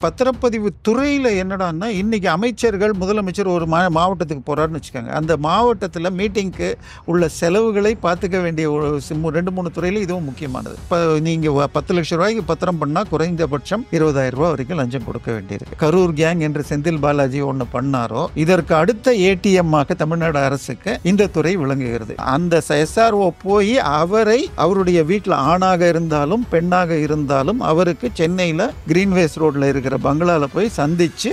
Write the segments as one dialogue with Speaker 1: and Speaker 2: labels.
Speaker 1: பத்திரப்பதிவு துறையில் என்னடான்னா இன்னைக்கு அமைச்சர்கள் முதலமைச்சர் ஒரு மாவட்டத்துக்கு போகிறாருன்னு வச்சுக்கோங்க. அந்த மாவட்டத்தில் மீட்டிங்க்கு உள்ள செலவுகளை பார்த்துக்க வேண்டிய ஒரு 2-3 துறையில் இதுவும் முக்கியமானது. இப்போ நீங்கள் 10 லட்சம் ரூபாய்க்கு பத்திரம் பண்ணால் குறைந்தபட்சம் 20,000 ரூபா வரைக்கும் லஞ்சம் கொடுக்க வேண்டியிருக்கு. கரூர் கேங் என்று செந்தில் பாலாஜி ஒன்று பண்ணாரோ இதற்கு அடுத்த ஏடிஎம்மாக தமிழ்நாடு அரசுக்கு இந்த துறை விளங்குகிறது. அந்த SRO போய் அவருடைய வீட்டில் ஆணாக இருந்தாலும் பெண்ணாக இருந்தாலும் அவருக்கு சென்னையில் கிரீன்வேஸ் ரோட்ல இருக்கிற பங்களால போய் சந்திச்சு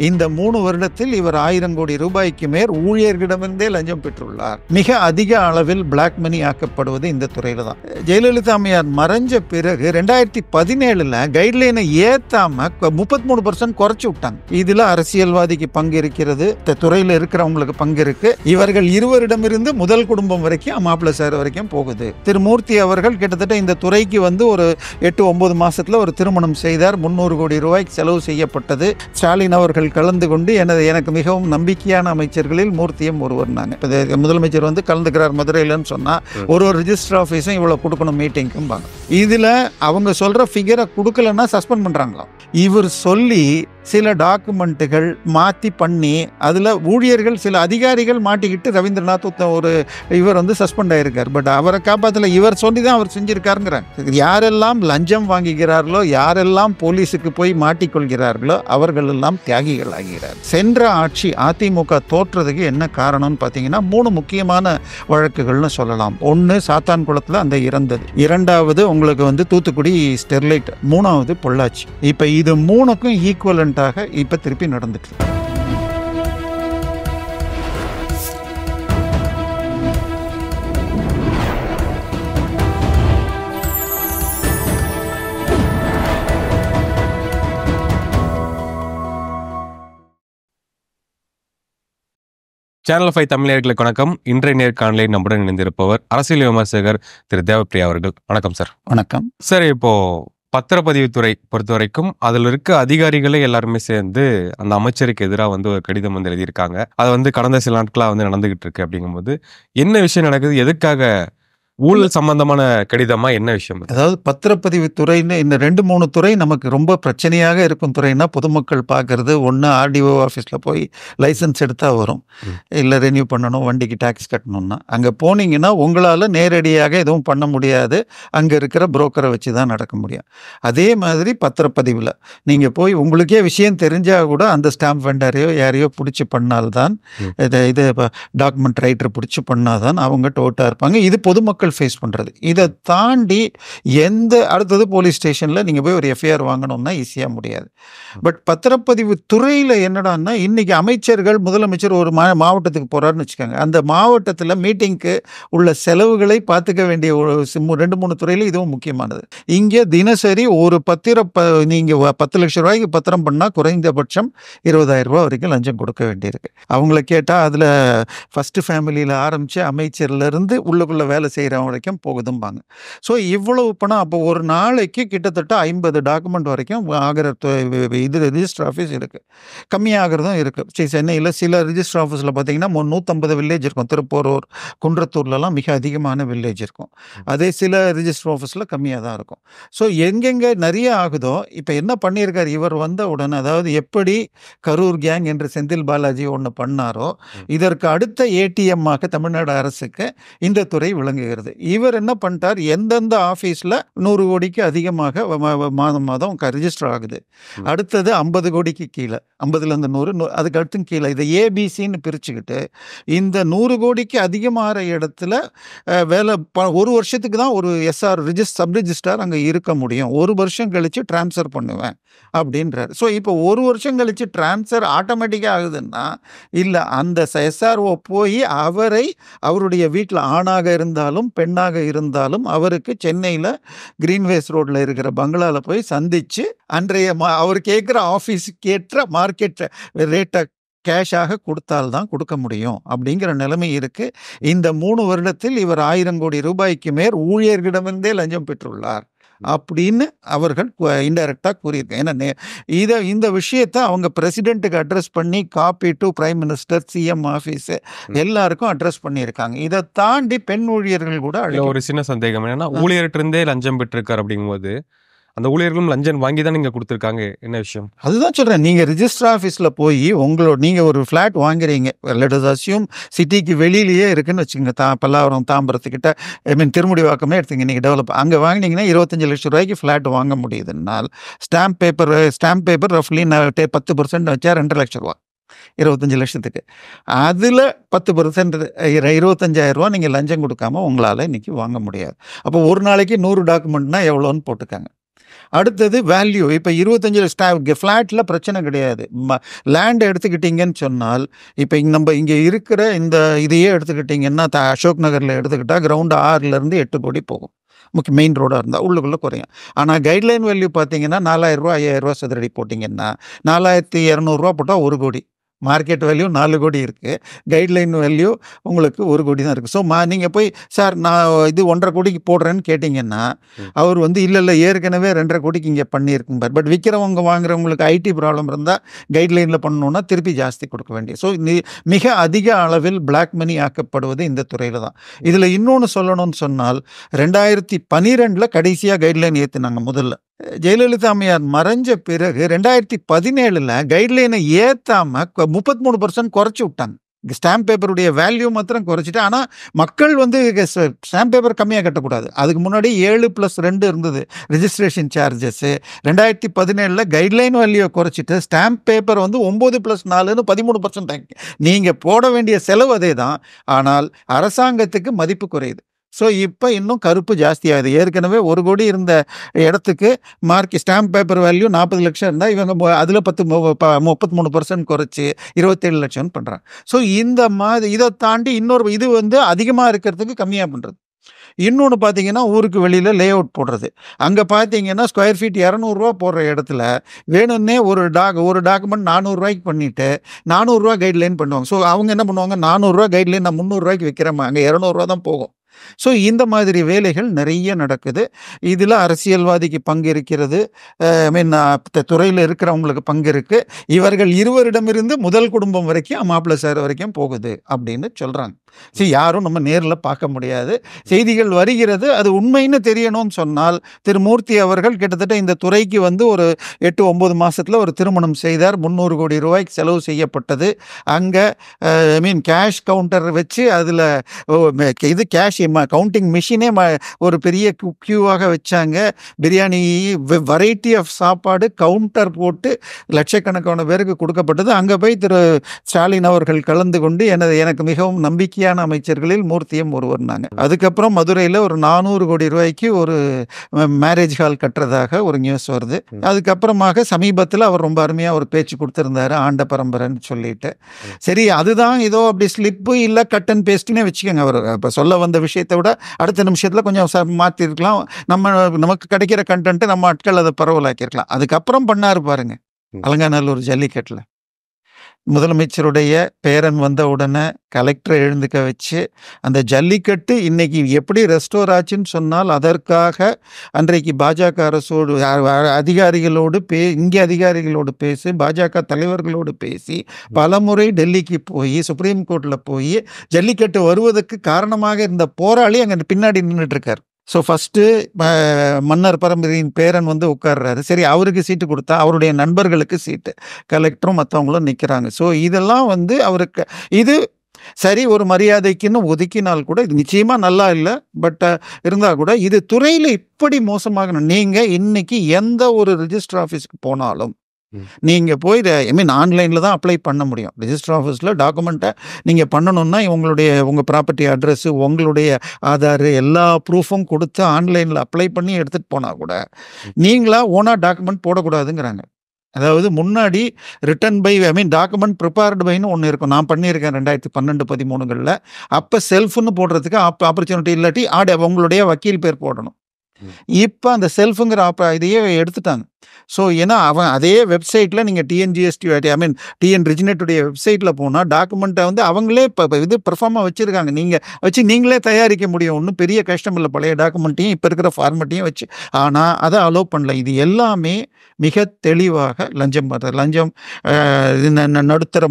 Speaker 1: இந்த 3 வருடத்தில் இவர் 1000 கோடி ரூபாய்க்கு மேல் ஊழியர்களிடமிருந்தே லஞ்சம் பெற்றுள்ளார். மிக அதிக அளவில் பிளாக் மணி ஆக்கப்படுவது இந்த துறையில தான். ஜெயலலிதா அம்மையார் மறைஞ்ச பிறகு 2017 கைட்லைனை ஏத்தாம 33% குறைச்சு விட்டாங்க. இதுல அரசியல்வாதிக்கு பங்கு இருக்கிறது, துறையில இருக்கிறவங்களுக்கு பங்கு இருக்கு. இவர்கள் இருவரிடமிருந்து முதல் குடும்பம் வரைக்கும் மாப்பிள்ளை சார் வரைக்கும் போகுது. திரு மூர்த்தி அவர்கள் கிட்டத்தட்ட இந்த துறைக்கு ஒரு 8-9 மாசத்துல ஒரு திருமணம் செய்தார். 300 கோடி ரூபாய்க்கு செலவு செய்யப்பட்டது. ஸ்டாலின் அவர்கள் கலந்து கொண்டு எனக்கு மிகவும் நம்பிக்கையான அமைச்சர்களில் மூர்த்தியும் ஒருவர். நாங்கள் முதலமைச்சர் கலந்துக்கிறார் மதுரையிலன்னு சொன்னா ஒரு ரிஜிஸ்டர் ஆஃபீஸும் இவ்வளவு கொடுக்கணும் மீட்டிங்கும். இதுல அவங்க சொல்ற ஃபிகரை கொடுக்கலன்னா சஸ்பெண்ட் பண்றாங்களாம். இவர் சொல்லி சில டாக்குமெண்ட்டுகள் மாற்றி பண்ணி அதில் ஊழியர்கள் சில அதிகாரிகள் மாட்டிக்கிட்டு ரவீந்திரநாத் ஒரு இவர் சஸ்பெண்ட் ஆகிருக்கார். பட் அவரை காப்பாற்றல, இவர் சொல்லி தான் அவர் செஞ்சிருக்காருங்கிறாங்க. யாரெல்லாம் லஞ்சம் வாங்குகிறார்களோ, யாரெல்லாம் போலீஸுக்கு போய் மாட்டிக்கொள்கிறார்களோ அவர்கள் எல்லாம் தியாகிகள் ஆகிறார். சென்ற ஆட்சி அதிமுக தோற்றதுக்கு என்ன காரணம்னு பார்த்தீங்கன்னா 3 முக்கியமான வழக்குகள்னு சொல்லலாம். ஒன்று சாத்தான்குளத்தில் அந்த இறந்தது, 2வது உங்களுக்கு தூத்துக்குடி ஸ்டெர்லைட், 3வது பொள்ளாச்சி. இப்போ இது 3க்கும் ஈக்குவலண்ட் இப்ப திருப்பி நடந்துட்டு
Speaker 2: சேனல் 5 தமிழர்களுக்கு வணக்கம். இன்றைய நேர்காணலில் நம்முடன் இணைந்திருப்பவர் அரசியல் விமர்சகர் திரு தேவப்பிரியா அவர்கள். வணக்கம் சார்.
Speaker 1: வணக்கம்
Speaker 2: சார். இப்போ பத்திரப்பதிவுத்துறை பொறுத்த வரைக்கும் அதில் இருக்க அதிகாரிகளே எல்லாருமே சேர்ந்து அந்த அமைச்சருக்கு எதிராக ஒரு கடிதம் எழுதியிருக்காங்க. அது கடந்த சில நாட்களாக நடந்துகிட்டு இருக்கு. அப்படிங்கும்போது என்ன விஷயம் நடக்குது, எதுக்காக ஊழல் சம்பந்தமான கடிதமா, என்ன விஷயம்?
Speaker 1: அதாவது பத்திரப்பதிவு துறைன்னு இந்த 2-3 துறை நமக்கு ரொம்ப பிரச்சனையாக இருக்கும் துறைன்னா பொதுமக்கள் பார்க்கறது ஒன்று RDO ஆஃபீஸில் போய் லைசன்ஸ் எடுத்தால் வரும், இல்லை ரெனியூ பண்ணணும், வண்டிக்கு டேக்ஸ் கட்டணும்னா. அங்கே போனீங்கன்னா உங்களால் நேரடியாக எதுவும் பண்ண முடியாது, அங்கே இருக்கிற புரோக்கரை வச்சு தான் நடக்க முடியும். அதே மாதிரி பத்திரப்பதிவில் நீங்கள் போய் உங்களுக்கே விஷயம் தெரிஞ்சால் கூட அந்த ஸ்டாம்ப் வெண்டரையோ யாரையோ பிடிச்சி பண்ணால்தான், இது டாக்குமெண்ட் ரைட்டரை பிடிச்சி பண்ணாதான் அவங்க டோட்டாக இருப்பாங்க. இது பொதுமக்கள் ஃபேஸ் பண்றது. இதை தாண்டி அடுத்தது போலீஸ் ஸ்டேஷன்ல நீங்க போய் ஒரு FIR வாங்கணும்னா ஈஸியா முடியாது. பட் பத்திரப்பதிவு துறையில என்னடான்னா இன்னைக்கு அமைச்சர்கள் முதலமைச்சர் ஒரு மாவட்டத்துக்கு போறாருன்னு வச்சுக்கோங்க. அந்த மாவட்டத்தில் மீட்டிங்க்கு உள்ள செலவுகளை பார்த்துக்க வேண்டிய ஒரு 2-3 துறையில இதுவும் முக்கியமானது. இங்கே தினசரி ஒரு நீங்க 10 லட்சம் ரூபாய்க்கு பத்திரம் பண்ணா குறைந்தபட்சம் 20,000 ரூபாய் வரைக்கும் லஞ்சம் கொடுக்க வேண்டியிருக்கு. அவங்கள கேட்டா அதுல ஃபர்ஸ்ட் ஃபேமிலியில ஆரம்பிச்சு அமைச்சர்ல இருந்து உள்ளுக்குள்ள வேலை செய்யற வரைக்கும் போகுதும்பாங்க. ஸோ இவ்வளவு பணம் அப்போ ஒரு நாளைக்கு கிட்டத்தட்ட 50 டாக்குமெண்ட் வரைக்கும் ஆகிற இது ரிஜிஸ்டர் ஆஃபீஸ் இருக்கு. கம்மியாகிறதும் இருக்கு. சென்னையில் சில ரிஜிஸ்டர் ஆஃபீஸில் பார்த்தீங்கன்னா 150 வில்லேஜ் இருக்கும். திருப்பூரூர், குன்றத்தூர்லலாம் மிக அதிகமான வில்லேஜ் இருக்கும். அதே சில ரிஜிஸ்டர் ஆஃபீஸில் கம்மியாக தான் இருக்கும். ஸோ எங்கெங்கே நிறைய ஆகுதோ, இப்போ என்ன பண்ணியிருக்கார் இவர் வந்த உடனே, அதாவது எப்படி கரூர் கேங் என்று செந்தில் பாலாஜி ஒன்று பண்ணாரோ இதற்கு அடுத்த ஏடிஎம்மாக தமிழ்நாடு அரசுக்கு இந்த துறை விளங்குகிறது. இவர் என்ன பண்ணிட்டார், எந்தெந்த ஆஃபீஸில் 100 கோடிக்கு அதிகமாக மாதம் மாதம் ரிஜிஸ்டர் ஆகுது, அடுத்தது 50 கோடிக்கு கீழே, 50லேருந்து 100, அதுக்கு அடுத்து கீழே, இதை ABCன்னு பிரிச்சுக்கிட்டு இந்த 100 கோடிக்கு அதிகமான இடத்துல வேலை ஒரு வருஷத்துக்கு தான் ஒரு சப் ரிஜிஸ்டார் அங்கே இருக்க முடியும், 1 வருஷம் கழிச்சு டிரான்ஸ்ஃபர் பண்ணுவேன் அப்படின்றார். ஸோ இப்போ 1 வருஷம் கழிச்சு டிரான்ஸ்ஃபர் ஆட்டோமேட்டிக்காக ஆகுதுன்னா இல்லை, அந்த SRO போய் அவருடைய வீட்டில் ஆணாக இருந்தாலும் பெண்ணாக இருந்தாலும் அவருக்கு சென்னையில் கிரீன்வேஸ் ரோட்ல இருக்கிற பங்களால போய் சந்திச்சு அன்றைய அவர் கேட்குற ஆஃபீஸுக்கு ஏற்ற மார்க்கெட் ரேட்டை கேஷாக கொடுத்தால்தான் கொடுக்க முடியும் அப்படிங்கிற நிலைமை இருக்கு. இந்த 3 வருடத்தில் இவர் 1000 கோடி ரூபாய்க்கு மேல் ஊழியர்களிடமிருந்தே லஞ்சம் பெற்றுள்ளார் அப்படின்னு அவர்கள் இன்டைரக்டா கூறியிருக்காங்க. ஏன்னா இந்த விஷயத்தை அவங்க பிரசிடென்ட்டுக்கு அட்ரஸ் பண்ணி copy to prime minister, CM office எல்லாருக்கும் அட்ரஸ் பண்ணியிருக்காங்க. இதை தாண்டி பெண் ஊழியர்கள் கூட
Speaker 2: ஒரு சின்ன சந்தேகம் என்னன்னா, ஊழியர்கிட்ட இருந்தே லஞ்சம் பெற்றிருக்காரு அப்படிங்கும்போது அந்த ஊழியர்களும் லஞ்சம் வாங்கி தான் நீங்க கொடுத்துருக்காங்க. என்ன விஷயம்?
Speaker 1: அதுதான் சொல்றேன். நீங்க ரிஜிஸ்டர் ஆஃபீஸ்ல போய் நீங்க ஒரு ஃபிளாட் வாங்குறீங்க. லெட் அஸ் அஸ்யூம் சிட்டிக்கு வெளியிலேயே இருக்குன்னு வச்சுக்கோங்க. பல்லாவரம், தாம்பரத்துக்கிட்ட திருமுடிவாக்கமே எடுத்துங்க. நீங்க டெவலப் அங்க வாங்கினீங்கன்னா 25 லட்சம் ரூபாய்க்கு ஃபிளாட் வாங்க முடியுதுன்னால் ஸ்டாம்ப் பேப்பர் ரஃப்லி 10% வச்சா 2 லட்சம் ரூபா. 25 லட்சத்துக்கு. அதில் 10% 25,000 ரூபா நீங்கள் லஞ்சம் கொடுக்காம உங்களால் இன்னைக்கு வாங்க முடியாது. அப்போ ஒரு நாளைக்கு 100 டாக்குமெண்ட்னா எவ்வளோன்னு போட்டுக்காங்க. அடுத்தது வேல்யூ. இப்போ 25 ஃப்ளாட்டில் பிரச்சனை கிடையாது. லேண்ட் எடுத்துக்கிட்டிங்கன்னு சொன்னால் இப்போ நம்ம இங்கே இருக்கிற இந்த இதையே எடுத்துக்கிட்டிங்கன்னா அசோக் நகரில் எடுத்துக்கிட்டால் கிரவுண்டு 6லேருந்து 8 கோடி போகும். மெயின் ரோடாக இருந்தால் உள்ளுக்குள்ளே குறையும். ஆனால் கைட்லைன் வேல்யூ பார்த்தீங்கன்னா 4,000 ரூபா 5,000 ரூபா சதுரடி போட்டிங்கன்னா 4,200 ரூபா போட்டால் 1 கோடி. மார்க்கெட் வேல்யூ 4 கோடி இருக்குது. கைட்லைன் வேல்யூ உங்களுக்கு 1 கோடி தான் இருக்குது. ஸோ நீங்கள் போய் சார் நான் இது 1.5 கோடிக்கு போடுறேன்னு கேட்டிங்கன்னா அவர் இல்லை ஏற்கனவே 2.5 கோடிக்கு இங்கே பண்ணியிருக்குங்க. பட் விற்கிறவங்க வாங்குறவங்களுக்கு ஐடி ப்ராப்ளம் இருந்தால் கைட்லைனில் பண்ணணுன்னா திருப்பி ஜாஸ்தி கொடுக்க வேண்டிய. ஸோ மிக அதிக அளவில் பிளாக் மணி ஆக்கப்படுவது இந்த துறையில் தான். இதில் இன்னொன்று சொல்லணும்னு சொன்னால் 2012 கடைசியாக கைட்லைன் ஏற்றினாங்க. முதல்ல ஜெயலலிதா அம்மையார் மறைஞ்ச பிறகு 2017 கைட்லைனை ஏற்றாம 33% குறைச்சி விட்டாங்க. ஸ்டாம்ப் பேப்பருடைய வேல்யூ மாத்திரம் குறைச்சிட்டு, ஆனால் மக்கள் ஸ்டாம்ப் பேப்பர் கம்மியாக கட்டக்கூடாது. அதுக்கு முன்னாடி 7+2 இருந்தது ரிஜிஸ்ட்ரேஷன் சார்ஜஸ். 2017 கைட்லைன் வேல்யூ குறைச்சிட்டு ஸ்டாம்ப் பேப்பர் 9+4ன்னு 13%. நீங்கள் போட வேண்டிய செலவு அதே தான், ஆனால் அரசாங்கத்துக்கு மதிப்பு குறையுது. ஸோ இப்போ இன்னும் கருப்பு ஜாஸ்தியாகுது. ஏற்கனவே 1 கோடி இருந்த இடத்துக்கு ஸ்டாம்ப் பேப்பர் வேல்யூ 40 லட்சம் இருந்தால் இவங்க அதில் 33% குறைச்சி 27 லட்சம்னு பண்ணுறாங்க. ஸோ இந்த மாதிரி இதை தாண்டி இன்னொரு இது அதிகமாக இருக்கிறதுக்கு கம்மியாக பண்ணுறது. இன்னொன்று பார்த்தீங்கன்னா ஊருக்கு வெளியில் லே அவுட் போடுறது. அங்கே பார்த்தீங்கன்னா ஸ்கொயர் ஃபீட் 200 ரூபா போடுற இடத்துல வேணும்னே ஒரு டாக்குமெண்ட் 400 ரூபாய்க்கு பண்ணிவிட்டு 400 ரூபா கைட்லைன் பண்ணுவாங்க. ஸோ அவங்க என்ன பண்ணுவாங்க, 400 ரூபா கைட்லைன் நான் 300 ரூபாய்க்கு வைக்கிறேன், அங்கே 200 ரூபா தான் போகும். ஸோ இந்த மாதிரி வேலைகள் நிறைய நடக்குது. இதில் அரசியல்வாதிக்கு பங்கு இருக்கிறது, துறையில் இருக்கிறவங்களுக்கு பங்கு இருக்குது. இவர்கள் இருவரிடமிருந்து முதல் குடும்பம் வரைக்கும் மாப்பிள்ளை சார் வரைக்கும் போகுது அப்படின்னு சொல்கிறாங்க. சரி, யாரும் நம்ம நேரில் பார்க்க முடியாது, செய்திகள் வருகிறது. அது உண்மைன்னு தெரியணும்னு சொன்னால் திரு மூர்த்தி அவர்கள் கிட்டத்தட்ட இந்த துறைக்கு ஒரு 8-9 மாதத்தில் ஒரு திருமணம் செய்தார். 300 கோடி ரூபாய்க்கு செலவு செய்யப்பட்டது. அங்கே கேஷ் கவுண்டர் வச்சு அதில் இது கேஷ் கவுண்டிங் மிஷினே ஒரு பெரிய கியூவாக வச்சாங்க. பிரியாணி வெரைட்டி ஆஃப் சாப்பாடு கவுண்டர் போட்டு லட்சக்கணக்கான பேருக்கு கொடுக்கப்பட்டது. அங்கே போய் திரு ஸ்டாலின் அவர்கள் கலந்து கொண்டு எனக்கு மிகவும் நம்பிக்கையான அமைச்சர்களில் மூர்த்தியும் ஒருவர்னாங்க. அதுக்கப்புறம் மதுரையில் ஒரு 400 கோடி ரூபாய்க்கு ஒரு மேரேஜ் ஹால் கட்டுறதாக ஒரு நியூஸ் வருது. அதுக்கப்புறமாக சமீபத்தில் அவர் ரொம்ப அருமையாக ஒரு பேச்சு கொடுத்துருந்தாரு, ஆண்ட பரம்பரைன்னு சொல்லிட்டு. சரி, அதுதான் ஏதோ அப்படி ஸ்லிப்பு இல்லை கட் அண்ட் பேஸ்ட்னே வச்சுக்கோங்க. அவர் இப்போ சொல்ல வந்த விஷயத்தை விட அடுத்த நிமிஷத்தில் கொஞ்சம் மாற்றிருக்கலாம். நமக்கு கிடைக்கிற கண்டென்ட்டு நம்ம ஆட்கள் அதை பரவலாக்கியிருக்கலாம். அதுக்கப்புறம் பண்ணாரு பாருங்க, அலங்காநல்லூர் ஜல்லிக்கட்டில் முதலமைச்சருடைய பேரன் வந்த உடனே கலெக்டரை எழுந்துக்க வச்சு அந்த ஜல்லிக்கட்டு இன்னைக்கு எப்படி ரெஸ்டோர் ஆச்சுன்னு சொன்னால் அதற்காக அன்றைக்கு பாஜக அரசோடு அதிகாரிகளோடு இங்கே அதிகாரிகளோடு பேசி பாஜக தலைவர்களோடு பேசி பலமுறை டெல்லிக்கு போய் சுப்ரீம் கோர்ட்டில் போய் ஜல்லிக்கட்டு வருவதற்கு காரணமாக இருந்த போராளி அங்கே பின்னாடி நின்றுட்டு இருக்கார். ஸோ ஃபஸ்ட்டு மன்னர் பரம்பரையின் பேரன் உட்கார்றாரு. சரி, அவருக்கு சீட்டு கொடுத்தா அவருடைய நண்பர்களுக்கு சீட்டு, கலெக்டரும் மற்றவங்களும் நிற்கிறாங்க. ஸோ இதெல்லாம் அவருக்கு இது சரி ஒரு மரியாதைக்குன்னு ஒதுக்கினால் கூட இது நிச்சயமாக நல்லா இல்லை. பட் இருந்தால் கூட இது துறையில் இப்படி மோசமாக நீங்கள் இன்னைக்கு எந்த ஒரு ரிஜிஸ்டர் ஆஃபீஸுக்கு போனாலும் நீங்கள் போய் ஆன்லைனில் தான் அப்ளை பண்ண முடியும். ரிஜிஸ்டர் ஆஃபீஸில் டாக்குமெண்ட்டை நீங்கள் பண்ணணுன்னா உங்கள் ப்ராப்பர்ட்டி அட்ரெஸ்ஸு, உங்களுடைய ஆதார், எல்லா ப்ரூஃபும் கொடுத்து ஆன்லைனில் அப்ளை பண்ணி எடுத்துகிட்டு போனால் கூட நீங்களா ஓனாக டாக்குமெண்ட் போடக்கூடாதுங்கிறாங்க. அதாவது முன்னாடி ரிட்டன் பை டாக்குமெண்ட் ப்ரிப்பேர்டு பைன்னு ஒன்று இருக்கும். நான் பண்ணியிருக்கேன் 2012-13களில். அப்போ செல்ஃப்னு போடுறதுக்கு ஆப்பர்ச்சுனிட்டி இல்லாட்டி உங்களுடைய வக்கீல் பேர் போடணும். இப்போ அந்த செல்ஃபுங்கிற இதையே எடுத்துட்டாங்க. ஸோ ஏன்னா அவன் அதே வெப்சைட்டில் நீங்கள் டிஎன்ஜிஎஸ்டி டிஎன் ரிஜினேட்டுடைய வெப்சைட்டில் போனால் டாக்குமெண்ட்டை அவங்களே இப்போ இது பெர்ஃபார்மாக வச்சுருக்காங்க. நீங்கள் வச்சு நீங்களே தயாரிக்க முடியும். ஒன்றும் பெரிய கஷ்டம் இல்லை. பழைய டாக்குமெண்ட்டையும் இப்போ இருக்கிற ஃபார்மெட்டையும் வச்சு. ஆனால் அதை அலோவ் பண்ணல. இது எல்லாமே மிக தெளிவாக லஞ்சம் நடுத்தர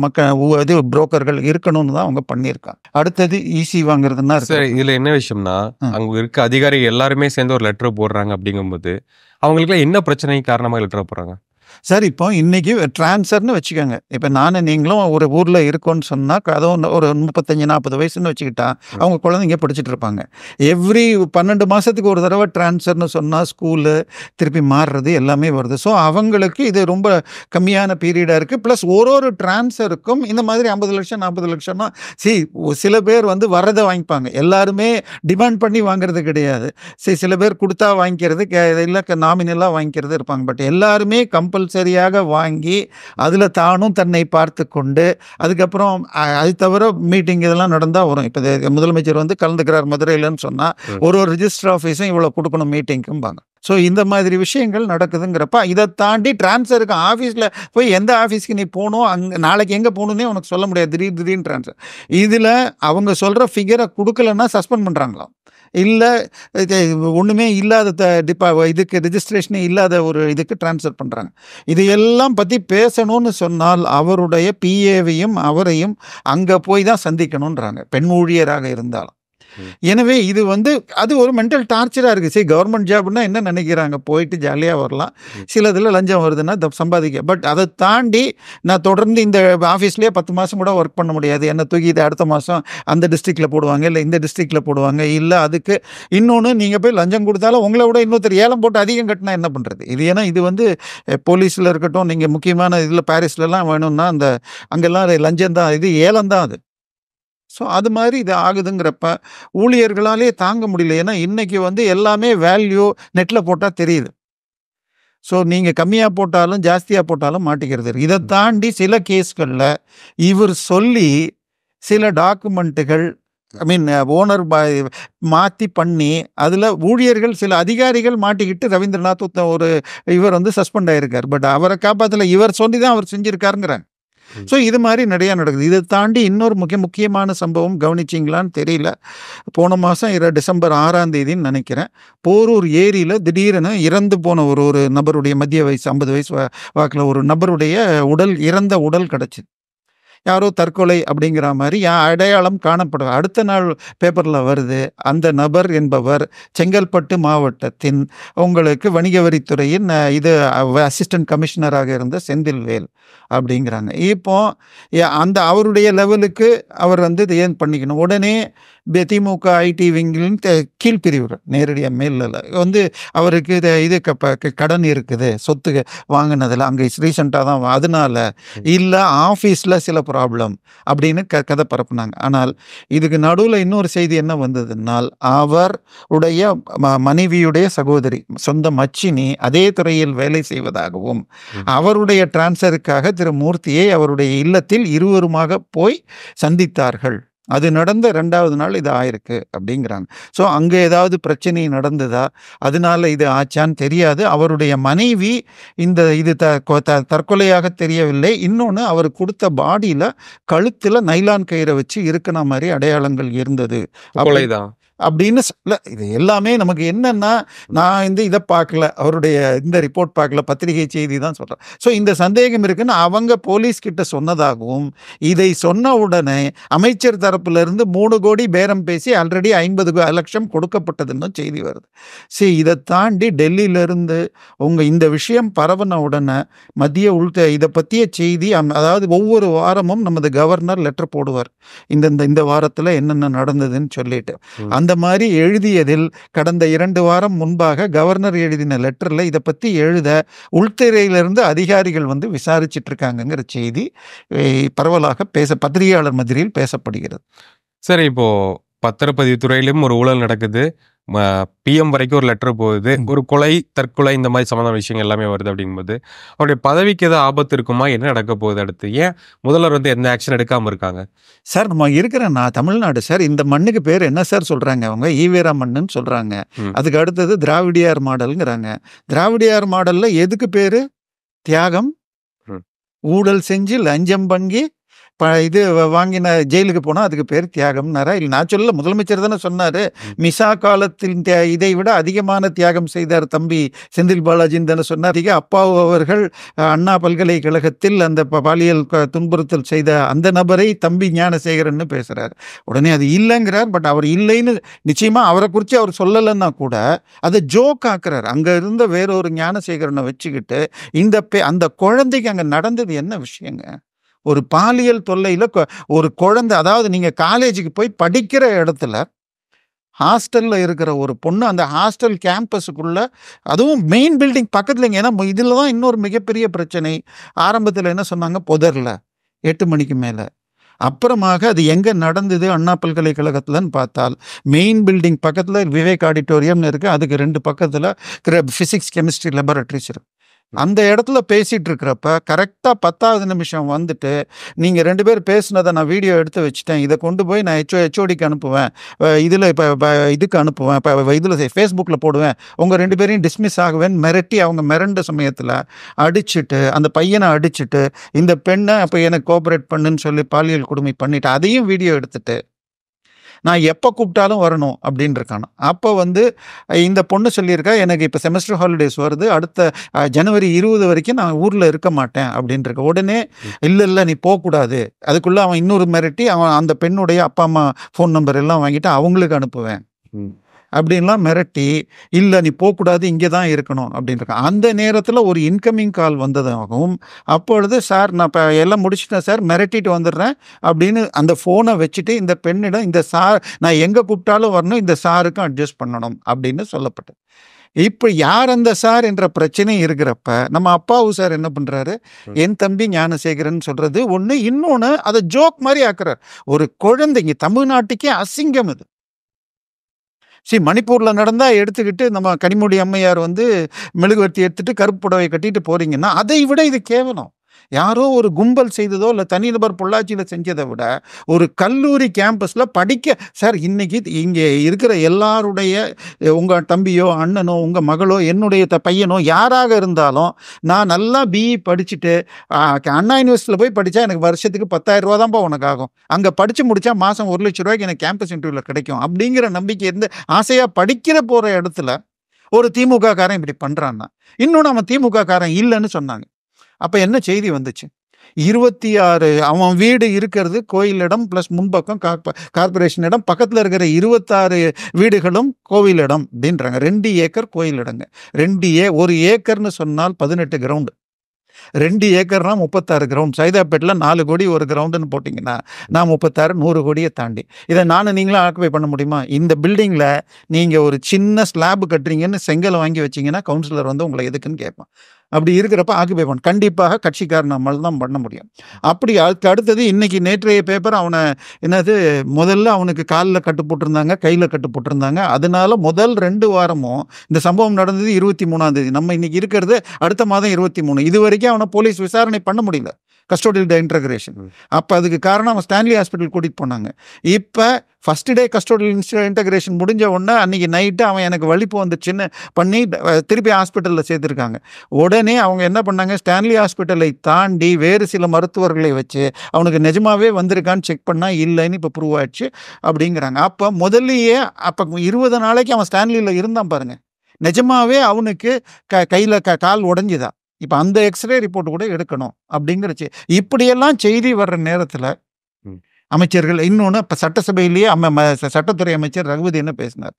Speaker 1: இது புரோக்கர்கள் இருக்கணும்னு தான் அவங்க பண்ணியிருக்காங்க. அடுத்தது ஈசி வாங்குறதுன்னா
Speaker 2: சார், இதில் என்ன விஷயம்னா அங்கே இருக்க அதிகாரிகள் எல்லாருமே சேர்ந்து ஒரு லெட்டர் போடுறாங்க. அப்படிங்கும்போது அவங்களுக்குலாம் என்ன பிரச்சனை காரணமா லெட்டர் போடுறாங்க?
Speaker 1: சார் இப்போ இன்னைக்கு ட்ரான்ஸ்ஃபர்னு வச்சுக்கோங்க. இப்போ நானும் நீங்களும் ஒரு ஊரில் இருக்கோன்னு சொன்னால் அதுவும் ஒரு 35-40 வயசுன்னு வச்சுக்கிட்டா அவங்க குழந்தைங்க படிச்சுட்டு இருப்பாங்க. எவ்ரி 12 மாதத்துக்கு ஒரு தடவை ட்ரான்ஸ்ஃபர்னு சொன்னால் ஸ்கூலு திருப்பி மாறுறது எல்லாமே வருது. ஸோ அவங்களுக்கு இது ரொம்ப கம்மியான பீரியடாக இருக்குது. ப்ளஸ் ஒரு ட்ரான்ஸ்ஃபருக்கும் இந்த மாதிரி 50 லட்சம் 40 லட்சம்னா சில பேர் வந்து வரதை வாங்கிப்பாங்க. எல்லாருமே டிமாண்ட் பண்ணி வாங்குறது கிடையாது. சில பேர் கொடுத்தா வாங்கிக்கிறது இல்லை நாமினலாக வாங்கிக்கிறது இருப்பாங்க. பட் எல்லாருமே கம்பல்சரியாக வாங்கி அதில் தானும் தன்னை பார்த்து கொண்டு அதுக்கப்புறம் அது தவிர மீட்டிங் இதெல்லாம் நடந்தால் வரும். இப்போ முதலமைச்சர் வந்து கலந்துக்கிறார் மதுரையிலன்னு சொன்னால் ஒரு ரிஜிஸ்டர் ஆஃபீஸும் இவ்வளோ கொடுக்கணும் மீட்டிங்க்கும்பாங்க. ஸோ இந்த மாதிரி விஷயங்கள் நடக்குதுங்கிறப்ப இதை தாண்டி ட்ரான்ஸ்ஃபருக்கு ஆஃபீஸில் போய் எந்த ஆஃபீஸ்க்கு நீ போகணும் அங்கே நாளைக்கு எங்கே போகணுன்னே உனக்கு சொல்ல முடியாது. திடீர்னு ட்ரான்ஸ்ஃபர். இதில் அவங்க சொல்கிற ஃபிகரை கொடுக்கலன்னா சஸ்பெண்ட் பண்ணுறாங்களாம். இல்லை ஒன்றுமே இல்லாத இதுக்கு ரிஜிஸ்ட்ரேஷனே இல்லாத ஒரு இதுக்கு ட்ரான்ஸ்ஃபர் பண்ணுறாங்க. இது எல்லாம் பற்றி பேசணும்னு சொன்னால் அவருடைய பிஏவையும் அவரையும் அங்கே போய் தான் சந்திக்கணுன்றாங்க, பெண் ஊழியராக இருந்தாலும். எனவே இது வந்து அது ஒரு மென்டல் டார்ச்சராக இருக்குது. சரி, கவர்மெண்ட் ஜாப்னா என்ன நினைக்கிறாங்க, போயிட்டு ஜாலியாக வரலாம், சில இதில் லஞ்சம் வருதுன்னா சம்பாதிக்க. பட் அதை தாண்டி நான் தொடர்ந்து இந்த ஆஃபீஸ்லேயே 10 மாதம் கூட ஒர்க் பண்ண முடியாது. என்னை தூக்கி இது அடுத்த மாதம் அந்த டிஸ்ட்ரிக்டில் போடுவாங்க, இல்லை இந்த டிஸ்ட்ரிக்டில் போடுவாங்க, இல்லை அதுக்கு இன்னொன்று நீங்கள் போய் லஞ்சம் கொடுத்தாலும் உங்களை விட இன்னொருத்தர் ஏலம் போட்டு அதிகம் கட்டினா என்ன பண்ணுறது? இது ஏன்னா இது வந்து போலீஸில் இருக்கட்டும், நீங்கள் முக்கியமான இதில் பாரிஸ்லலாம் வேணும்னா அந்த அங்கெல்லாம் லஞ்சம் தான், இது ஏலம் தான் அது. ஸோ அது மாதிரி இது ஆகுதுங்கிறப்ப ஊழியர்களாலே தாங்க முடியல. ஏன்னா இன்றைக்கி வந்து எல்லாமே வேல்யூ நெட்டில் போட்டால் தெரியுது. ஸோ நீங்கள் கம்மியாக போட்டாலும் ஜாஸ்தியாக போட்டாலும் மாட்டிக்கிறது. இதை தாண்டி சில கேஸ்களில் இவர் சொல்லி சில டாக்குமெண்ட்டுகள் ஓனர் மாற்றி பண்ணி அதில் ஊழியர்கள் சில அதிகாரிகள் மாட்டிக்கிட்டு ரவீந்திரநாத் ஒரு இவர் வந்து சஸ்பெண்ட் ஆகிருக்கார். பட் அவரை காப்பாற்றல, இவர் சொல்லி தான் அவர் செஞ்சுருக்காருங்கிறாங்க. ஸோ இது மாதிரி நிறையா நடக்குது. இதை தாண்டி இன்னொரு முக்கியமான சம்பவம் கவனிச்சிங்களான்னு தெரியல. போன மாதம் டிசம்பர் 6ஆம் தேதின்னு நினைக்கிறேன், போரூர் ஏரியில் திடீரென இறந்து போன ஒரு நபருடைய மத்திய வயசு 50 வயசு வாக்கில் ஒரு நபருடைய இறந்த உடல் கிடச்சிது. யாரோ தற்கொலை அப்படிங்கிற மாதிரி அடையாளம் காணப்படும். அடுத்த நாள் பேப்பரில் வருது, அந்த நபர் என்பவர் செங்கல்பட்டு மாவட்டத்தின் உங்களுக்கு வணிக வரித்துறையின் இது அசிஸ்டன்ட் கமிஷனராக இருந்த செந்தில்வேல் அப்படிங்கிறாங்க. இப்போ அந்த அவருடைய லெவலுக்கு அவர் வந்து இதை ஏன் பண்ணிக்கணும்? உடனே திமுக ஐடி விங்கின் கீழ்பிரிவுகள் நேரடியாக மேலில் வந்து அவருக்கு இது கடன் இருக்குது, சொத்து வாங்கினதில் அங்கே ரீசெண்டாக தான், அதனால இல்லை ஆஃபீஸில் சில ப்ராப்ளம் அப்படின்னு கதை பரப்புனாங்க. ஆனால் இதுக்கு நடுவில் இன்னொரு செய்தி என்ன வந்ததுனால், அவருடைய மனைவியுடைய சகோதரி சொந்த மச்சினி அதே துறையில் வேலை செய்வதாகவும் அவருடைய டிரான்ஸ்ஃபருக்காக திரு மூர்த்தியை அவருடைய இல்லத்தில் இருவருமாக போய் சந்தித்தார்கள். அது நடந்த 2வது நாள் இது ஆயிருக்கு அப்படிங்கிறாங்க. ஸோ அங்கே ஏதாவது பிரச்சனை நடந்ததா, அதனால இது ஆச்சான்னு தெரியாது. அவருடைய மனைவி இது தற்கொலையாக தெரியவில்லை. இன்னொன்று, அவர் கொடுத்த பாடியில் கழுத்தில் நைலான் கயிறை வச்சு இருக்கிற மாதிரி அடையாளங்கள் இருந்தது அப்படின்னு சொல்ல. இது எல்லாமே நமக்கு என்னன்னா, நான் இதை பார்க்கல, அவருடைய இந்த ரிப்போர்ட் பார்க்கல, பத்திரிகை செய்தி தான் சொல்கிறேன். ஸோ இந்த சந்தேகம் இருக்குன்னு அவங்க போலீஸ் கிட்ட சொன்னதாகவும், இதை சொன்ன உடனே அமைச்சர் தரப்புலேருந்து 3 கோடி பேரம் பேசி ஆல்ரெடி 50 லட்சம் கொடுக்கப்பட்டதுன்னு செய்தி வருது. சரி, இதை தாண்டி டெல்லியிலேருந்து இந்த விஷயம் பரவன உடனே மத்திய இதை பற்றிய செய்தி, அதாவது ஒவ்வொரு வாரமும் நமது கவர்னர் லெட்டர் போடுவார், இந்த வாரத்தில் என்னென்ன நடந்ததுன்னு சொல்லிட்டு. அந்த மாதிரி எழுதியதில் கடந்த 2 வாரம் முன்பாக கவர்னர் எழுதின லெட்டரில் இதை பற்றி எழுத உள்துறையிலிருந்து அதிகாரிகள் வந்து விசாரிச்சுட்டு இருக்காங்கங்கிற செய்தி பரவலாக பத்திரிகையாளர் மத்தியில் பேசப்படுகிறது.
Speaker 2: சரி, இப்போ பத்திரப்பதிவு துறையிலும் ஒரு ஊழல் நடக்குது, பிஎம் வரைக்கும் ஒரு லெட்டர் போகுது, ஒரு கொலை தற்கொலை இந்த மாதிரி சம்பந்தமான விஷயங்கள் எல்லாமே வருது. அப்படிங்கும்போது அவருடைய பதவிக்கு ஏதாவது ஆபத்து இருக்குமா? என்ன நடக்க போகுது அடுத்து? ஏன் முதல்வர் வந்து எந்த ஆக்ஷன் எடுக்காமல் இருக்காங்க?
Speaker 1: சார், நம்ம இருக்கிற தமிழ்நாடு சார், இந்த மண்ணுக்கு பேர் என்ன சார் சொல்கிறாங்க? அவங்க ஈவேரா மண்ணுன்னு சொல்கிறாங்க. அதுக்கு அடுத்தது திராவிடியார் மாடலுங்கிறாங்க. திராவிடியார் மாடலில் எதுக்கு பேர்? தியாகம், ஊழல் செஞ்சு லஞ்சம் பங்கி இது வாங்கின ஜெயிலுக்கு போனால் அதுக்கு பேர் தியாகம்னாரா? இல்லை, நான் சொல்ல, முதலமைச்சர் தானே சொன்னார். மிசா காலத்தில் இதை விட அதிகமான தியாகம் செய்தார் தம்பி செந்தில் பாலாஜின்னு தானே சொன்னார். அப்பாவு அவர்கள் அண்ணா பல்கலைக்கழகத்தில் அந்த பாலியல் துன்புறுத்தல் செய்த அந்த நபரை தம்பி ஞானசேகரன்னு பேசுகிறார். உடனே அது இல்லைங்கிறார். பட் அவர் இல்லைன்னு நிச்சயமாக அவரை குறித்து அவர் சொல்லலைன்னா கூட அதை ஜோக் ஆக்குறார். அங்கே இருந்த வேறொரு ஞானசேகரனை வச்சுக்கிட்டு அந்த குழந்தைக்கு அங்கே நடந்தது என்ன விஷயங்க? ஒரு பாலியல் தொல்லையில் ஒரு குழந்தை, அதாவது நீங்கள் காலேஜுக்கு போய் படிக்கிற இடத்துல ஹாஸ்டலில் இருக்கிற ஒரு பொண்ணு அந்த ஹாஸ்டல் கேம்பஸுக்குள்ள, அதுவும் மெயின் பில்டிங் பக்கத்துலங்க. ஏன்னா இதில் தான் இன்னொரு மிகப்பெரிய பிரச்சனை. ஆரம்பத்தில் என்ன சொன்னாங்க, புதரில் 8 மணிக்கு மேலே. அப்புறமாக அது எங்கே நடந்தது அண்ணா பல்கலைக்கழகத்தில்னு பார்த்தால் மெயின் பில்டிங் பக்கத்தில் விவேக் ஆடிட்டோரியம்னு இருக்குது. அதுக்கு 2 பக்கத்தில் ஃபிசிக்ஸ் கெமிஸ்ட்ரி லெபரட்டரிஸ் இருக்குது. அந்த இடத்துல பேசிகிட்டு இருக்கிறப்ப கரெக்டாக 10வது நிமிஷம் வந்துட்டு, நீங்கள் 2 பேர் பேசுனதை நான் வீடியோ எடுத்து வச்சுட்டேன், இதை கொண்டு போய் நான் ஹெச்ஓடிக்கு அனுப்புவேன், இதில் இப்போ இதுக்கு அனுப்புவேன், இப்போ இதில் ஃபேஸ்புக்கில் போடுவேன், உங்கள் 2 பேரையும் டிஸ்மிஸ் ஆகுவேன் மிரட்டி, அவங்க மிரண்ட சமயத்தில் அடிச்சுட்டு, அந்த பையனை அடிச்சுட்டு, இந்த பெண்ணை அப்போ எனக்கு கோஆப்ரேட் பண்ணுன்னு சொல்லி பாலியல் கொடுமை பண்ணிவிட்டு அதையும் வீடியோ எடுத்துட்டு நான் எப்போ கூப்பிட்டாலும் வரணும் அப்படின்னு இருக்கானோ. அப்போ இந்த பொண்ணு சொல்லியிருக்கா, எனக்கு இப்போ செமஸ்டர் ஹாலிடேஸ் வருது, அடுத்த ஜனவரி 20 வரைக்கும் நான் ஊரில் இருக்க மாட்டேன் அப்படின்னு இருக்க. உடனே இல்லை நீ போகக்கூடாது, அதுக்குள்ளே அவன் இன்னொரு மிரட்டி அவன் அந்த பெண்ணுடைய அப்பா அம்மா ஃபோன் நம்பர் எல்லாம் வாங்கிட்டு அவங்களுக்கு அனுப்புவேன் அப்படின்லாம் மிரட்டி, இல்லை நீ போகக்கூடாது, இங்கே தான் இருக்கணும் அப்படின்ட்டு. அந்த நேரத்தில் ஒரு இன்கமிங் கால் வந்ததாகவும், அப்பொழுது சார் நான் இப்போ எல்லாம் முடிச்சுட்டேன் சார், மிரட்டிட்டு வந்துடுறேன் அப்படின்னு அந்த ஃபோனை வச்சுட்டு இந்த பெண்ணிடம், இந்த சார் நான் எங்கே கூப்பிட்டாலும் வரணும், இந்த சாருக்கும் அட்ஜஸ்ட் பண்ணணும் அப்படின்னு சொல்லப்பட்டது. இப்போ யார் அந்த சார் என்ற பிரச்சனை இருக்கிறப்ப நம்ம அப்பாவு சார் என்ன பண்ணுறாரு, என் தம்பி ஞானசேகரன் சொல்கிறது ஒன்று, இன்னொன்று அதை ஜோக் மாதிரி ஆக்குறார். ஒரு குழந்தைங்க, தமிழ்நாட்டுக்கே அசிங்கம் இது. மணிப்பூரில் நடந்தால் எடுத்துக்கிட்டு நம்ம கனிமொழி அம்மையார் மெழுகுவர்த்தி எடுத்துகிட்டு கருப்பு புடவை கட்டிட்டு போகிறீங்கன்னா அதை விட இது கேவலம். யாரோ ஒரு கும்பல் செய்ததோ இல்லை தனிநபர் பொள்ளாச்சியில் செஞ்சதை விட ஒரு கல்லூரி கேம்பஸில் படிக்க, சார் இன்னைக்கு இங்கே இருக்கிற எல்லாருடைய, உங்கள் தம்பியோ அண்ணனோ உங்கள் மகளோ என்னுடைய பையனோ யாராக இருந்தாலும், நான் நல்லா பிஇ படிச்சுட்டு அண்ணா யூனிவர்சிட்டியில் போய் படித்தா எனக்கு வருஷத்துக்கு 10,000 ரூபா தான்ப்பா உனக்கு ஆகும், அங்கே படித்து முடித்தா மாதம் 1 லட்ச ரூபாய்க்கு எனக்கு கேம்பஸ் இன்டர்வியூவில் கிடைக்கும் அப்படிங்கிற நம்பிக்கை இருந்து ஆசையாக படிக்கிற போகிற இடத்துல ஒரு திமுக காரன் இப்படி பண்ணுறான்னா, இன்னொன்று அவன் திமுக காரன் இல்லைன்னு சொன்னாங்க. அப்போ என்ன செய்தி வந்துச்சு, 26 அவன் வீடு இருக்கிறது கோயிலிடம் ப்ளஸ் முன்பக்கம் கார்பரேஷன் இடம், பக்கத்தில் இருக்கிற 26 வீடுகளும் கோவிலிடம் அப்படின்றாங்க. 2 ஏக்கர் கோயிலிடங்க. 1 ஏக்கர்னு சொன்னால் 18 கிரவுண்டு, 2 ஏக்கர்னா 36 கிரவுண்ட். சைதாப்பேட்டில் 4 கோடி ஒரு கிரவுண்டுன்னு போட்டிங்கன்னா நான் 36 100 கோடியை தாண்டி. இதை நீங்களும் ஆக்குபை பண்ண முடியுமா? இந்த பில்டிங்கில் நீங்கள் ஒரு சின்ன ஸ்லாப் கட்டுறீங்கன்னு செங்கல் வாங்கி வச்சிங்கன்னா கவுன்சிலர் உங்களை எதுக்குன்னு கேட்பான். அப்படி இருக்கிறப்ப ஆக்குபை பண்ண கண்டிப்பாக கட்சிக்காரன் நம்மளால் தான் பண்ண முடியும். அப்படி அதுக்கு அடுத்தது இன்னைக்கு நேற்றைய பேப்பர் அவனை முதல்ல அவனுக்கு காலில் கட்டு போட்டிருந்தாங்க, கையில் கட்டு போட்டிருந்தாங்க. அதனால முதல் 2 வாரமும் இந்த சம்பவம் நடந்தது 23ஆம் தேதி, நம்ம இன்னைக்கு இருக்கிறது அடுத்த மாதம் 23. இது வரைக்கும் அவனை போலீஸ் விசாரணை பண்ண முடியல, கஸ்டோடியல் இன்டகிரேஷன். அப்போ அதுக்கு காரணம் அவன் ஸ்டான்லி ஹாஸ்பிட்டல் கூட்டிகிட்டு போனாங்க. இப்போ ஃபஸ்ட் டே கஸ்டோடியல் இன்டகிரேஷன் முடிஞ்ச உடனே அன்றைக்கி நைட்டு அவன் எனக்கு வலிப்பு வந்துச்சுன்னு பண்ணி திருப்பி ஹாஸ்பிட்டலில் சேர்த்துருக்காங்க. உடனே அவங்க என்ன பண்ணாங்க, ஸ்டான்லி ஹாஸ்பிட்டலை தாண்டி வேறு சில மருத்துவர்களை வச்சு அவனுக்கு நிஜமாகவே வந்திருக்கான்னு செக் பண்ணால் இல்லைன்னு இப்போ ப்ரூவ் ஆயிடுச்சு அப்படிங்கிறாங்க. அப்போ முதல்லையே அப்போ 20 நாளைக்கு அவன் ஸ்டான்லியில் இருந்தான் பாருங்கள், நிஜமாகவே அவனுக்கு கையில் கால் உடஞ்சிதா, இப்போ அந்த எக்ஸ்ரே ரிப்போர்ட் கூட எடுக்கணும் அப்படிங்கிறச்சு. இப்படியெல்லாம் செய்தி வர்ற நேரத்தில் அமைச்சர்கள், இன்னொன்று இப்போ சட்டசபையிலேயே சட்டத்துறை அமைச்சர் ரகுபதி என்ன பேசினார்,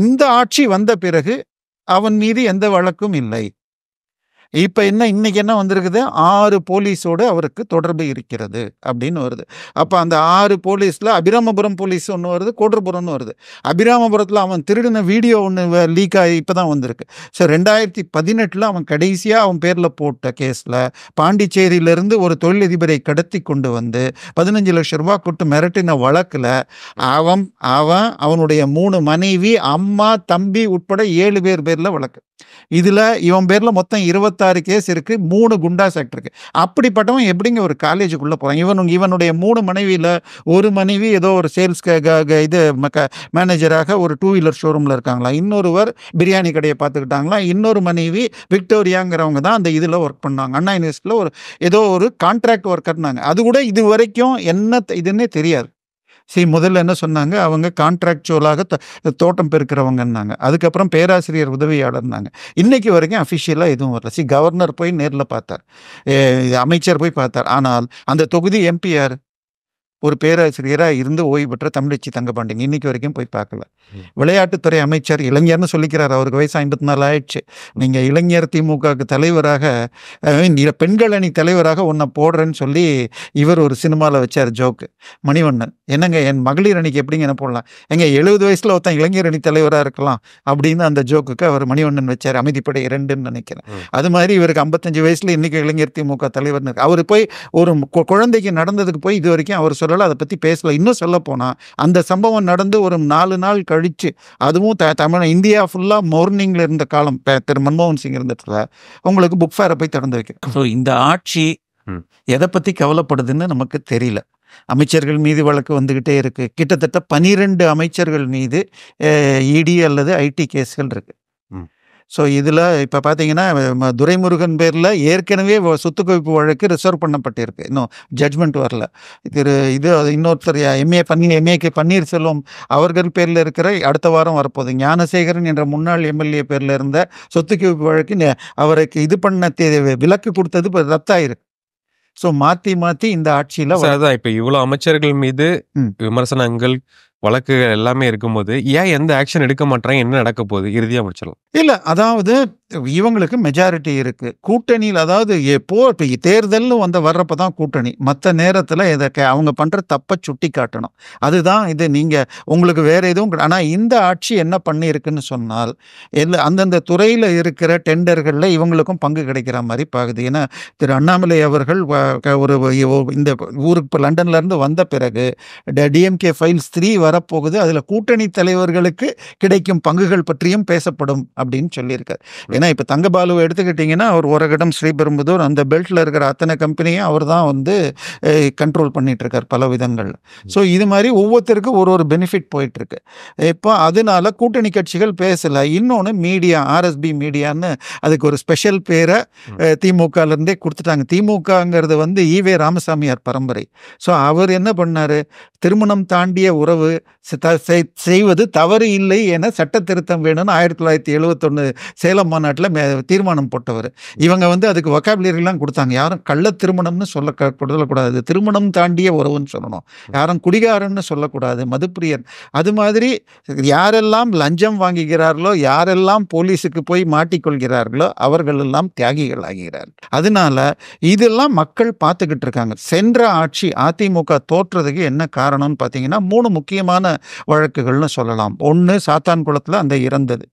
Speaker 1: இந்த ஆட்சி வந்த பிறகு அவன் மீது எந்த வழக்கும் இல்லை. இப்போ இன்னைக்கு என்ன வந்திருக்குது, 6 போலீஸோடு அவருக்கு தொடர்பு இருக்கிறது அப்படின்னு வருது. அப்போ அந்த 6 போலீஸில் அபிராமபுரம் போலீஸ் ஒன்று வருது, கோட்டர்புரம்னு வருது. அபிராமபுரத்தில் அவன் திருடின வீடியோ ஒன்று லீக் ஆகி இப்போ தான் வந்திருக்கு. ஸோ 2018 அவன் கடைசியாக அவன் பேரில் போட்ட கேஸில் பாண்டிச்சேரியிலேருந்து ஒரு தொழிலதிபரை கடத்தி கொண்டு 15 லட்சம் ரூபா கொடுத்து மிரட்டின வழக்கில் அவனுடைய 3 மனைவி, அம்மா, தம்பி உட்பட 7 பேர் பேரில் வழக்கு. இதில் இவன் பேரில் மொத்தம் 26 26 கேஸ் இருக்கு, 3 குண்டாஸ் ஆக்ட் இருக்கு. அப்படிப்பட்டவன் எப்படிங்க ஒரு காலேஜுக்குள்ள போறான்? இவனுடைய 3 மனைவியில ஒரு மனைவி ஏதோ ஒரு சேல்ஸ் இது மேனேஜராக ஒரு 2 வீலர் ஷோரூம்ல இருக்காங்களா, இன்னொருவர் பிரியாணி கடையை பார்த்துக்கிட்டாங்களா, இன்னொரு மனைவி விக்டோரியாங்கிறவங்க தான் அந்த இதில் ஒர்க் பண்ணாங்க. அண்ணா யூனிவர்சிட்டியில் ஏதோ ஒரு கான்ட்ராக்ட் ஒர்க்கர்னாங்க. அது கூட இது வரைக்கும் என்ன இதுன்னே தெரியாது. முதல்ல என்ன சொன்னாங்க, அவங்க கான்ட்ராக்சுவலாக தோட்டம் பெருக்கிறவங்கன்னாங்க. அதுக்கப்புறம் பேராசிரியர் உதவியாளர்னாங்க. இன்னைக்கு வரைக்கும் அஃபிஷியலாக எதுவும் வரல. கவர்னர் போய் நேரில் பார்த்தார், அமைச்சர் போய் பார்த்தார். ஆனால் அந்த தொகுதி எம்பி யார்? ஒரு பேராசிரியராக இருந்து ஓய்வு பெற்ற தமிழச்சி தங்கபாண்டியன். இன்னைக்கு வரைக்கும் போய் பார்க்கல. விளையாட்டுத்துறை அமைச்சர் இளைஞர்னு சொல்லிக்கிறார், அவருக்கு வயசு 54 ஆயிடுச்சு. நீங்கள் இளைஞர் திமுகவுக்கு தலைவராக, பெண்கள் அணி தலைவராக உன்னை போடுறேன்னு சொல்லி இவர் ஒரு சினிமாவில் வச்சார் ஜோக்கு. மணிவண்ணன், என்னங்க என் மகளிர் அணிக்கு எப்படிங்க என்ன போடலாம்? எங்க 70 வயசுல ஒருத்தன் இளைஞர் அணி தலைவராக இருக்கலாம் அப்படின்னு அந்த ஜோக்குக்கு அவர் மணிவண்ணன் வச்சார். அமைதிப்படை 2ன்னு நினைக்கிறேன். அது மாதிரி இவருக்கு 55 வயசுல இன்னைக்கு இளைஞர் திமுக தலைவர்னு இருக்கு. அவர் போய் ஒரு குழந்தைக்கு நடந்ததுக்கு போய் இது வரைக்கும் அவர் அதை பத்தி பேசல. இன்னும் சொல்ல போனா அந்த சம்பவம் நடந்து ஒரு 4 நாள் கழிச்சு, அதுவும் இந்தியா ஃபுல்லா மார்னிங்ல இருந்த காலம், திரு மன்மோகன் சிங் இருந்ததுல உங்களுக்கு புக் ஃபேரை போய் திறந்து வைக்க. ஸோ இந்த ஆட்சி எதை பத்தி கவலைப்படுதுன்னு நமக்கு தெரியல. அமைச்சர்கள் மீது வழக்கு வந்துகிட்டே இருக்கு. கிட்டத்தட்ட 12 அமைச்சர்கள் மீது இடி அல்லது ஐடி கேஸ்கள் இருக்கு. ஸோ இதில் இப்போ பார்த்தீங்கன்னா துரைமுருகன் பேரில் ஏற்கனவே சொத்து குவிப்பு வழக்கு ரிசர்வ் பண்ணப்பட்டிருக்கு. இன்னும் ஜட்ஜ்மெண்ட் வரல. இன்னொருத்தர் எம்ஏக்கு பன்னீர்செல்வம் அவர்கள் பேரில் இருக்கிற அடுத்த வாரம் வரப்போகுது. ஞானசேகரன் என்ற முன்னாள் எம்எல்ஏ பேரில் இருந்த சொத்து குவிப்பு வழக்கு அவருக்கு இது பண்ண விலக்கு கொடுத்தது இப்போ ரத்தாயிருக்கு. ஸோ மாற்றி இந்த ஆட்சியில்
Speaker 2: அதான் இப்போ இவ்வளோ அமைச்சர்கள் மீது விமர்சனங்கள், வழக்குகள் எல்லாமே இருக்கும்போது ஏன் எந்த ஆக்ஷன் எடுக்க மாட்டாங்க? என்ன நடக்க போகுது? இறுதியாக முடிச்சிடலாம்.
Speaker 1: இல்லை, அதாவது இவங்களுக்கு மெஜாரிட்டி இருக்கு கூட்டணியில். அதாவது இப்போ தேர்தல்னு வர்றப்ப தான் கூட்டணி. மற்ற நேரத்தில் இதை அவங்க பண்ற தப்பை சுட்டி காட்டணும். அதுதான் இது. நீங்கள் உங்களுக்கு வேற எதுவும். ஆனால் இந்த ஆட்சி என்ன பண்ணியிருக்குன்னு சொன்னால், அந்தந்த துறையில் இருக்கிற டெண்டர்களில் இவங்களுக்கும் பங்கு கிடைக்கிற மாதிரி பாக்குது. ஏன்னா திரு அண்ணாமலை அவர்கள் ஒரு இந்த ஊருக்கு லண்டன்ல இருந்து வந்த பிறகு டிஎம்கே ஃபைல்ஸ் 3 வரப்போகுது, அதில் கூட்டணி தலைவர்களுக்கு கிடைக்கும் பங்குகள் பற்றியும் பேசப்படும் அப்படின்னு சொல்லியிருக்காரு. ஏன்னா இப்போ தங்கபாலுவை எடுத்துக்கிட்டிங்கன்னா, அவர் ஒரகடம், ஸ்ரீபெரும்புதூர் அந்த பெல்ட்டில் இருக்கிற அத்தனை கம்பெனியும் அவர் தான் கண்ட்ரோல் பண்ணிட்டு இருக்கார் பல விதங்கள். ஸோ இது மாதிரி ஒவ்வொருத்தருக்கும் ஒரு பெனிஃபிட் போயிட்டு இருக்கு. இப்போ அதனால கூட்டணி கட்சிகள் பேசலை. இன்னொன்று மீடியா, ஆர்எஸ்பி மீடியான்னு அதுக்கு ஒரு ஸ்பெஷல் பேரை திமுகலேருந்தே கொடுத்துட்டாங்க. திமுகங்கிறது ஈவே ராமசாமியார் பரம்பரை. ஸோ அவர் என்ன பண்ணார், திருமணம் தாண்டிய உறவு செய்வது தவறு இல்லை என சட்ட திருத்தம் வேணும்னு 1971 சேலம் மாநாட்டில் தீர்மானம் போட்டவர். இவங்க அதுக்கு வொக்காபுலரிலாம் கொடுத்தாங்க. யாரும் கள்ள திருமணம்னு சொல்லக்கூடாது, திருமணம் தாண்டிய உறவுன்னு சொல்லணும். யாரும் குடிகாரன்னு சொல்லக்கூடாது, மதுப்பிரியர். அது மாதிரி யாரெல்லாம் லஞ்சம் வாங்குகிறார்களோ, யாரெல்லாம் போலீஸுக்கு போய் மாட்டிக்கொள்கிறார்களோ அவர்கள் எல்லாம் தியாகிகள் ஆகிறார்கள். அதனால இதெல்லாம் மக்கள் பார்த்துக்கிட்டு இருக்காங்க. சென்ற ஆட்சி அதிமுக தோற்றதுக்கு என்ன காரணம்னு பார்த்தீங்கன்னா 3 முக்கியமான வழக்குகள்னு சொல்லலாம். ஒன்று சாத்தான்குளத்தில் அந்த இறந்தது,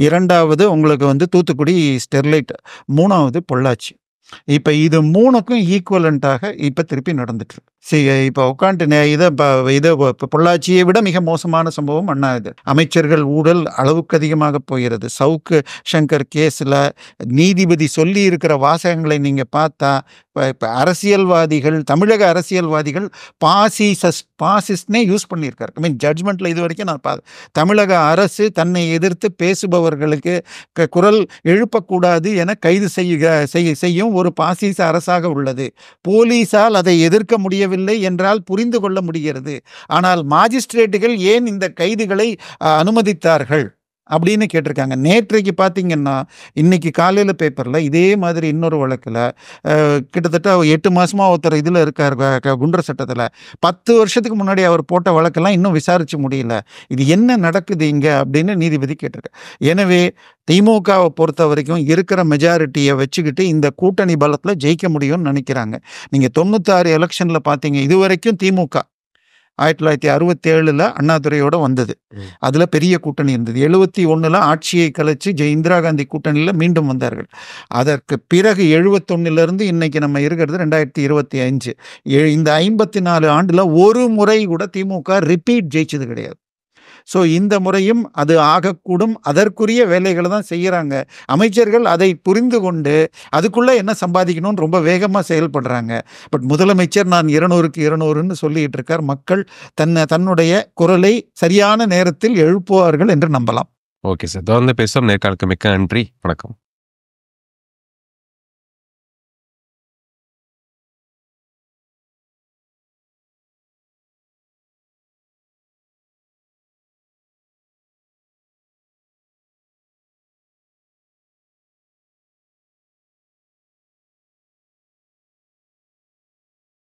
Speaker 1: 2வது உங்களுக்கு தூத்துக்குடி ஸ்டெர்லைட், 3வது பொள்ளாச்சி. இப்போ இது 3க்கும் ஈக்குவலண்டாக இப்போ திருப்பி நடந்துட்டு இருக்கு. இப்போ உட்காந்து இதை பொள்ளாச்சியை விட மிக மோசமான சம்பவம் அண்ணா இது. அமைச்சர்கள் ஊழல் அளவுக்கு அதிகமாக போகிறது. சவுக்கு சங்கர் கேஸில் நீதிபதி சொல்லி இருக்கிற வாசகங்களை நீங்கள் பார்த்தா, இப்போ அரசியல்வாதிகள், தமிழக அரசியல்வாதிகள் பாசிஸ்ட்னே யூஸ் பண்ணியிருக்காரு. ஜட்ஜ்மெண்ட்டில் இது வரைக்கும் நான் தமிழக அரசு தன்னை எதிர்த்து பேசுபவர்களுக்கு குரல் எழுப்பக்கூடாது என கைது செய்யும் ஒரு பாசிச அரசாக உள்ளது. போலீஸால் அதை எதிர்க்க முடியவில்லை என்றால் புரிந்து கொள்ள முடிகிறது. ஆனால் மாஜிஸ்ட்ரேட்டுகள் ஏன் இந்த கைதுகளை அனுமதித்தார்கள் அப்படின்னு கேட்டிருக்காங்க. நேற்றைக்கு பார்த்தீங்கன்னா, இன்னைக்கு காலையில் பேப்பரில் இதே மாதிரி இன்னொரு வழக்கில் கிட்டத்தட்ட 8 மாசமா ஒருத்தர் இதில் இருக்கார், குண்டர் சட்டத்தில். 10 வருஷத்துக்கு முன்னாடி அவர் போட்ட வழக்கெல்லாம் இன்னும் விசாரிச்சு முடியல. இது என்ன நடக்குது இங்கே அப்படின்னு நீதிபதி கேட்டிருக்கார். எனவே திமுகவை பொறுத்த வரைக்கும் இருக்கிற மெஜாரிட்டியை வச்சுக்கிட்டு இந்த கூட்டணி பலத்தில் ஜெயிக்க முடியும்னு நினைக்கிறாங்க. நீங்கள் 96 எலெக்ஷனில் பார்த்தீங்க, இது வரைக்கும் திமுக 1967 அண்ணாதுரையோட வந்தது, அதில் பெரிய கூட்டணி இருந்தது. 71 ஆட்சியை கலைச்சு இந்திரா காந்தி கூட்டணியில் மீண்டும் வந்தார்கள். அதற்கு பிறகு 71 இன்னைக்கு நம்ம இருக்கிறது 2025. இந்த 54 ஆண்டில் ஒரு முறை கூட திமுக ரிப்பீட் ஜெயிச்சது கிடையாது. ஸோ இந்த முறையும் அது ஆகக்கூடும். அதற்குரிய வேலைகளை தான் செய்கிறாங்க. அமைச்சர்கள் அதை புரிந்து கொண்டு அதுக்குள்ளே என்ன சம்பாதிக்கணும்னு ரொம்ப வேகமாக செயல்படுறாங்க. பட் முதலமைச்சர் நான் 200க்கு 200ன்னு சொல்லிட்டு இருக்கார். மக்கள் தன்னுடைய குரலை சரியான நேரத்தில் எழுப்புவார்கள் என்று நம்பலாம்.
Speaker 2: Okay sir. தொடர்ந்து பேசுவோம். நேர்காணலுக்கு மிக்க நன்றி. வணக்கம்.